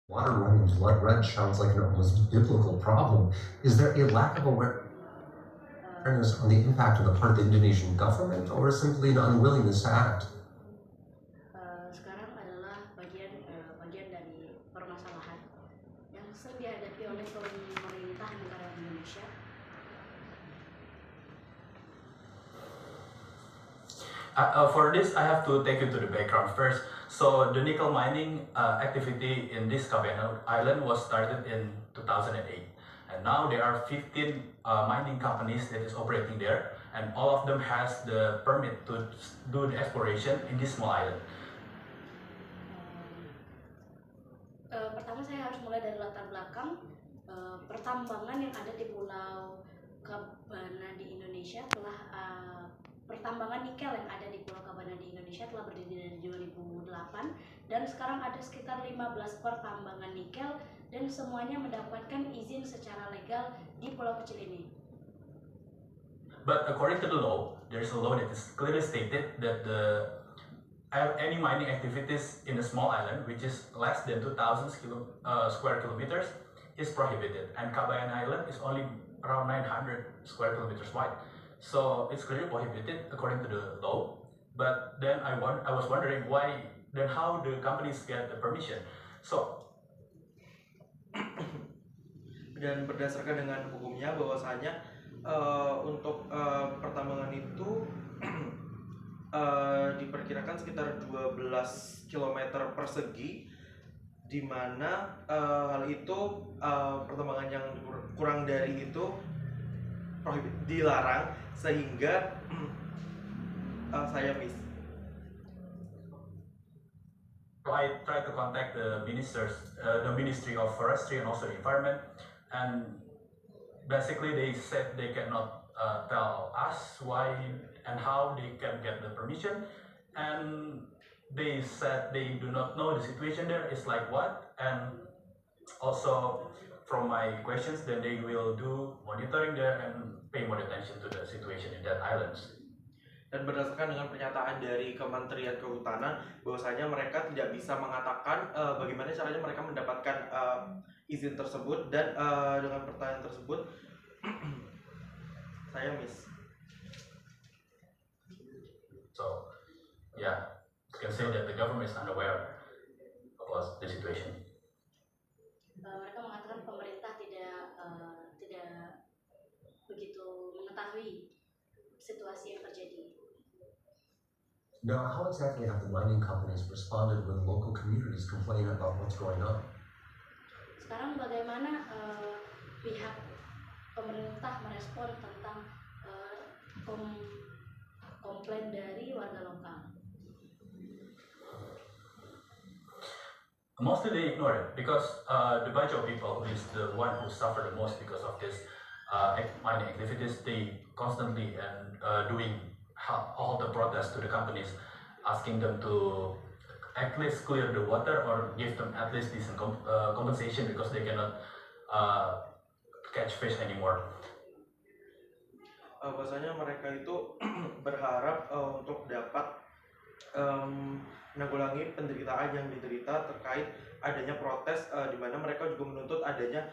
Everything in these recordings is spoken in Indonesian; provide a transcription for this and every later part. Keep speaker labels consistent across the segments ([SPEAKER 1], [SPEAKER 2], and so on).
[SPEAKER 1] Water running blood red sounds like an almost biblical problem. Is there a lack of awareness on the impact on the part of the Indonesian government, or simply an unwillingness to act?
[SPEAKER 2] Sekarang adalah bagian dari permasalahan yang sering dihadapi oleh pemerintah negara Indonesia.
[SPEAKER 3] For this, I have to take you to the background first. So the nickel mining activity in this Kabayan Island was started in 2008. And now there are 15 mining companies that is operating there, and all of them has the permit to do the exploration in this small island.
[SPEAKER 2] Pertama saya harus mulai dari latar belakang pertambangan yang ada di Pulau Cabana di Indonesia telah pertambangan nikel yang ada di Pulau Cabana di Indonesia telah berdiri dari 2008 dan sekarang ada sekitar 15 pertambangan nikel dan semuanya mendapatkan izin secara legal di pulau kecil ini.
[SPEAKER 3] But according to the law, there's a law that is clearly stated that any mining activities in a small island, which is less than 2,000 square kilometers, is prohibited. And Kabayan Island is only around 900 square kilometers wide. So it's clearly prohibited according to the law. But then I was wondering how the companies get the permission. So
[SPEAKER 4] dan berdasarkan dengan hukumnya bahwasanya untuk pertambangan itu diperkirakan sekitar 12 km persegi, di mana hal itu pertambangan yang kurang dari itu dilarang, sehingga saya miss.
[SPEAKER 3] I tried to contact the Ministry of Forestry and also Environment, and basically they said they cannot tell us why and how they can get the permission, and they said they do not know the situation there is like what, and also from my questions then they will do monitoring there and pay more attention to the situation in that islands.
[SPEAKER 4] Dan berdasarkan dengan pernyataan dari Kementerian Kehutanan bahwasanya mereka tidak bisa mengatakan bagaimana caranya mereka mendapatkan izin tersebut, dan dengan pertanyaan tersebut saya miss.
[SPEAKER 3] So yeah, you can say that the government is unaware of the situation.
[SPEAKER 2] Mereka mengatakan pemerintah tidak begitu mengetahui situasi yang terjadi.
[SPEAKER 1] Now, how exactly have the mining companies responded when local communities complain about what's going on?
[SPEAKER 2] Sekarang bagaimana pihak pemerintah merespon tentang komplain dari warga lokal?
[SPEAKER 3] Mostly they ignore it because the Bajo people is the one who suffer the most because of this mining activities. They constantly and doing all the protests to the companies, asking them to at least clear the water or give them at least decent compensation because they cannot catch fish anymore.
[SPEAKER 4] Bahwasanya mereka itu berharap untuk dapat menanggulangi penderitaan yang diderita terkait adanya protes, di mana mereka juga menuntut adanya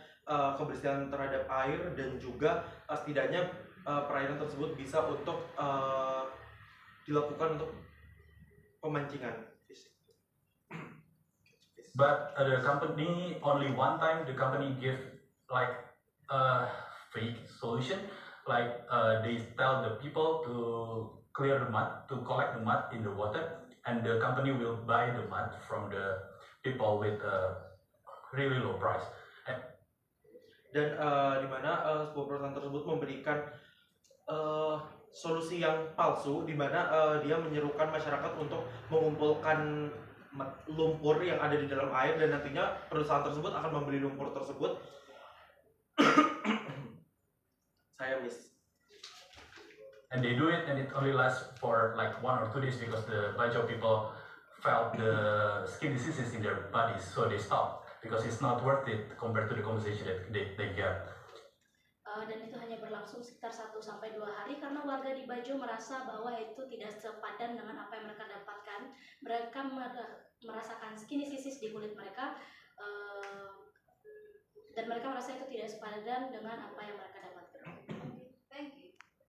[SPEAKER 4] kebersihan terhadap air dan juga setidaknya perairan tersebut bisa untuk dilakukan untuk pemancingan.
[SPEAKER 3] But the company only one time the company give like a fake solution, like they tell the people to clear the mud, to collect the mud in the water, and the company will buy the mud from the people with a really low price.
[SPEAKER 4] Dan di mana sebuah perusahaan tersebut memberikan solusi yang palsu, di mana dia menyerukan masyarakat untuk mengumpulkan lumpur yang ada di dalam air, dan nantinya perusahaan tersebut akan membeli lumpur tersebut. Saya miss.
[SPEAKER 3] And they do it, and it only lasts for like 1 or 2 days because the Bajo people felt the skin diseases in their bodies, so they stop because it's not worth it compared to the compensation that they get.
[SPEAKER 2] Dan itu hanya berlangsung sekitar 1-2 hari karena warga di Bajo merasa bahwa itu tidak sepadan dengan apa yang mereka dapatkan. Mereka merasakan skin disease di kulit mereka, dan mereka merasa itu tidak sepadan dengan apa yang mereka dapatkan.